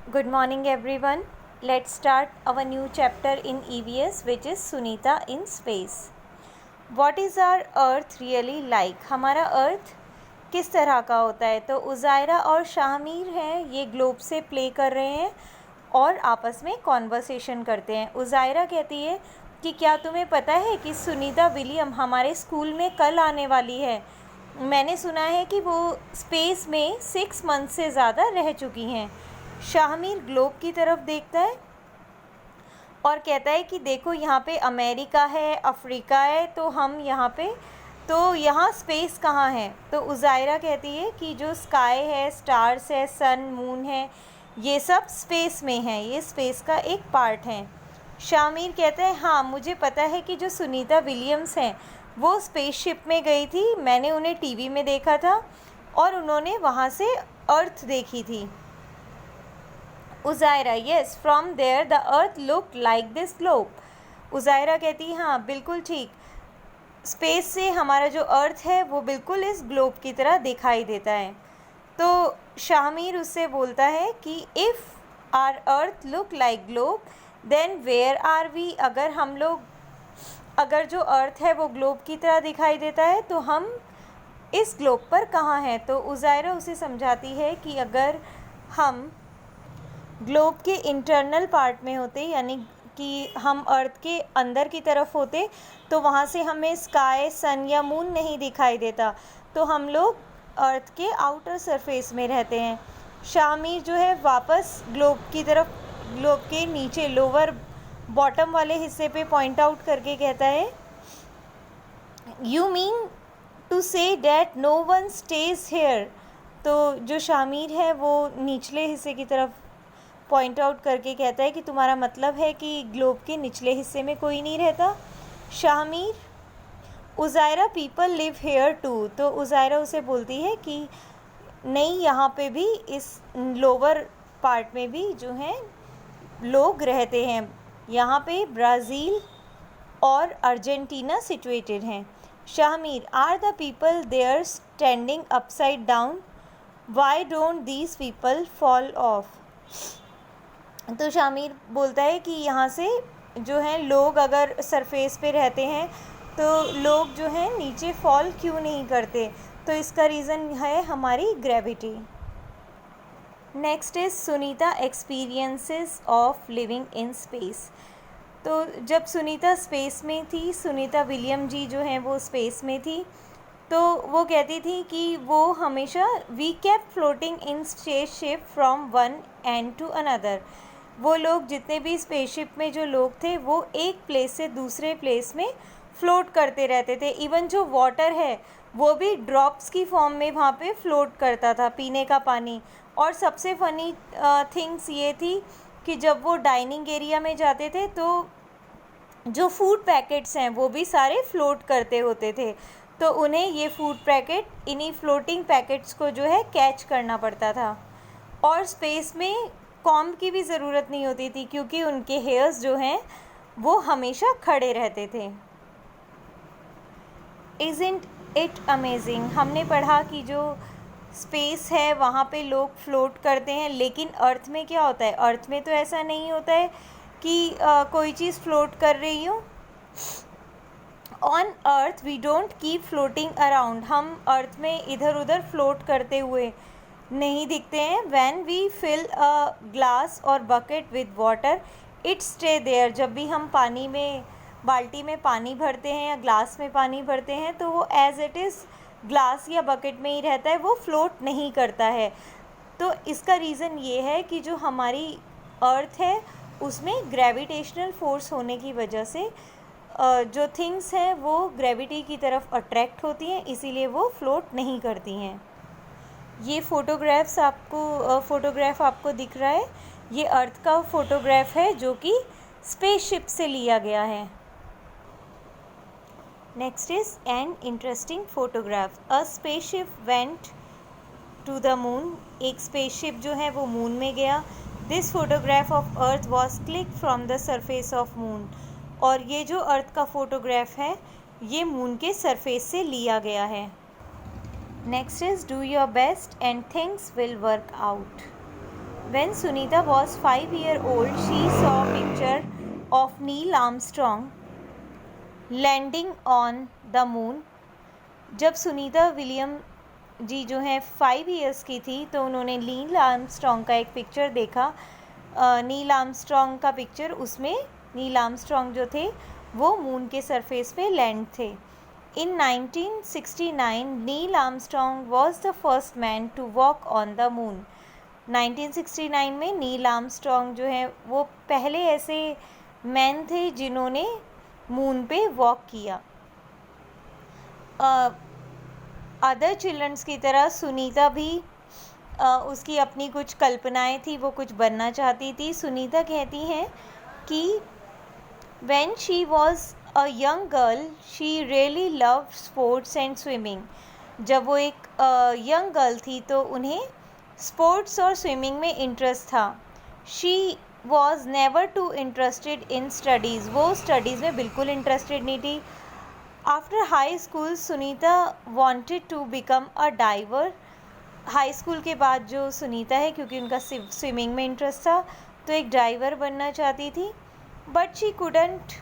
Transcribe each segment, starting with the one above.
Good morning everyone. Let's start our new chapter in EVS which is Sunita in Space. What is our earth really like? हमारा अर्थ किस तरह का होता है? तो उज़ायरा और शाहमीर हैं, ये ग्लोब से प्ले कर रहे हैं और आपस में कॉन्वर्सेशन करते हैं। उज़ायरा कहती है कि क्या तुम्हें पता है कि सुनीता विलियम हमारे स्कूल में कल आने वाली है। मैंने सुना है कि वो स्पेस में 6 मंथ से ज़्यादा रह चुकी हैं। शाहमीर ग्लोब की तरफ देखता है और कहता है कि देखो यहाँ पे अमेरिका है, अफ्रीका है, तो हम यहाँ पे, तो यहाँ स्पेस कहाँ है? तो उज़ायरा कहती है कि जो स्काई है, स्टार्स है, सन, मून है, ये सब स्पेस में है, ये स्पेस का एक पार्ट है। शाहमीर कहता है हाँ, मुझे पता है कि जो सुनीता विलियम्स हैं वो स्पेसशिप में गई थी, मैंने उन्हें टीवी में देखा था और उन्होंने वहाँ से अर्थ देखी थी। Uzaira yes, from there the earth look like this globe. Uzaira कहती हाँ बिल्कुल ठीक, स्पेस से हमारा जो अर्थ है वो बिल्कुल इस ग्लोब की तरह दिखाई देता है। तो शाहमीर उससे बोलता है कि if our earth look like globe then where are we. अगर जो अर्थ है वो ग्लोब की तरह दिखाई देता है तो हम इस ग्लोब पर कहाँ हैं? तो उज़ायरा उसे समझाती है कि अगर हम ग्लोब के इंटरनल पार्ट में होते, यानी कि हम अर्थ के अंदर की तरफ होते, तो वहाँ से हमें स्काई, सन या मून नहीं दिखाई देता, तो हम लोग अर्थ के आउटर सरफेस में रहते हैं। शाहमीर जो है वापस ग्लोब की तरफ, ग्लोब के नीचे लोअर बॉटम वाले हिस्से पे पॉइंट आउट करके कहता है you mean to say that no one stage here. तो जो शाहमीर है वो निचले हिस्से की तरफ पॉइंट आउट करके कहता है कि तुम्हारा मतलब है कि ग्लोब के निचले हिस्से में कोई नहीं रहता। Shahmir Uzaira people live here too. तो उज़ायरा उसे बोलती है कि नहीं, यहाँ पे भी इस लोअर पार्ट में भी जो हैं लोग रहते हैं, यहाँ पे ब्राज़ील और अर्जेंटीना सिचुएटेड हैं। Shahmir are the people there standing upside down, why don't these people fall off. तो शाहमीर बोलता है कि यहाँ से जो हैं लोग अगर सरफेस पे रहते हैं तो लोग जो हैं नीचे फॉल क्यों नहीं करते? तो इसका रीज़न है हमारी gravity. Next is Sunita experiences of living in space. तो जब सुनीता स्पेस में थी, सुनीता विलियम जी जो हैं वो स्पेस में थी, तो वो कहती थी कि वो हमेशा we kept floating in spaceship from one end to another. वो लोग जितने भी स्पेसशिप में जो लोग थे वो एक प्लेस से दूसरे प्लेस में फ़्लोट करते रहते थे। इवन जो वाटर है वो भी ड्रॉप्स की फॉर्म में वहाँ पे फ़्लोट करता था, पीने का पानी। और सबसे फ़नी थिंग्स ये थी कि जब वो डाइनिंग एरिया में जाते थे तो जो फूड पैकेट्स हैं वो भी सारे फ़्लोट करते होते थे, तो उन्हें ये फूड पैकेट, इन्हीं फ्लोटिंग पैकेट्स को जो है कैच करना पड़ता था। और स्पेस में कॉम्ब की भी ज़रूरत नहीं होती थी क्योंकि उनके हेयर्स जो हैं वो हमेशा खड़े रहते थे। इज़न्ट इट अमेजिंग, हमने पढ़ा कि जो स्पेस है वहाँ पे लोग फ्लोट करते हैं, लेकिन अर्थ में क्या होता है? अर्थ में तो ऐसा नहीं होता है कि कोई चीज़ फ्लोट कर रही हो। On earth we don't keep floating around, हम अर्थ में इधर उधर फ्लोट करते हुए नहीं दिखते हैं। When we fill a glass और bucket with water it stay there, जब भी हम पानी में, बाल्टी में पानी भरते हैं या ग्लास में पानी भरते हैं तो वो एज़ इट इज़ ग्लास या बकेट में ही रहता है, वो फ्लोट नहीं करता है। तो इसका रीज़न ये है कि जो हमारी अर्थ है उसमें ग्रेविटेशनल फोर्स होने की वजह से जो थिंग्स हैं वो ग्रेविटी की तरफ अट्रैक्ट होती हैं, इसीलिए वो फ्लोट नहीं करती हैं। ये फ़ोटोग्राफ आपको दिख रहा है, ये अर्थ का फ़ोटोग्राफ है जो कि स्पेसशिप से लिया गया है। Next is an interesting photograph. A spaceship went to the moon, एक स्पेसशिप जो है वो मून में गया। This photograph of earth was click from the surface of moon, और ये जो अर्थ का फ़ोटोग्राफ है ये मून के सरफेस से लिया गया है। Next is do your best and things will work out. When Sunita was 5 years old, she saw a picture of Neil Armstrong landing on the moon. जब सुनीता विलियम जी जो हैं 5 इयर्स की थी तो उन्होंने नील आर्मस्ट्रॉन्ग का एक पिक्चर देखा, नील आर्मस्ट्रॉन्ग का पिक्चर, उसमें नील आर्मस्ट्रॉन्ग जो थे वो मून के सरफेस पे लैंड थे। In 1969, Neil Armstrong was the first man to walk on the moon. 1969 में नील आर्मस्ट्रॉन्ग जो है वो पहले ऐसे मैन थे जिन्होंने मून पे वॉक किया। अदर चिल्ड्रंस की तरह सुनीता भी उसकी अपनी कुछ कल्पनाएं थी, वो कुछ बनना चाहती थी। सुनीता कहती हैं कि when she was a young girl, she really loved sports and swimming. जब वो एक यंग गर्ल थी तो उन्हें स्पोर्ट्स और स्विमिंग में इंटरेस्ट था। She was never too interested in studies, वो स्टडीज़ में बिल्कुल इंटरेस्टेड नहीं थी। After high school Sunita wanted to become a diver. High school के बाद जो सुनीता है, क्योंकि उनका स्विमिंग में इंटरेस्ट था, तो एक डाइवर बनना चाहती थी। But she couldn't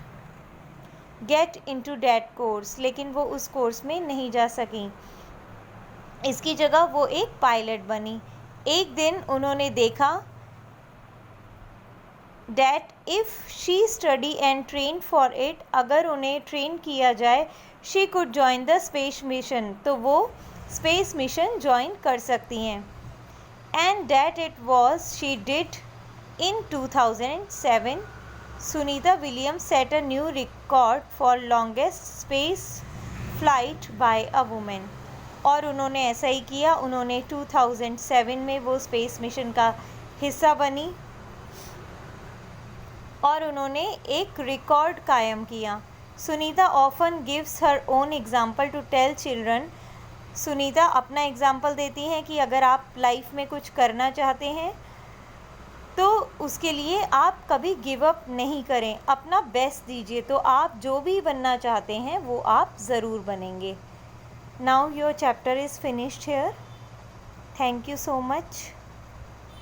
get into that course, लेकिन वो उस कोर्स में नहीं जा सकी। इसकी जगह वो एक पायलट बनी। एक दिन उन्होंने देखा that if she study and train for it, अगर उन्हें ट्रेन किया जाए, she could join the space mission, तो वो स्पेस मिशन ज्वाइन कर सकती हैं। and that it was she did in 2007, Sunita Williams set a new record for longest space flight by a woman, और उन्होंने ऐसा ही किया। उन्होंने 2007 में वो स्पेस मिशन का हिस्सा बनी और उन्होंने एक रिकॉर्ड कायम किया। Sunita often gives her own example to tell children, Sunita अपना एग्जाम्पल देती हैं कि अगर आप लाइफ में कुछ करना चाहते हैं तो उसके लिए आप कभी गिव अप नहीं करें, अपना बेस्ट दीजिए, तो आप जो भी बनना चाहते हैं वो आप ज़रूर बनेंगे। Now your chapter is finished here. Thank you so much.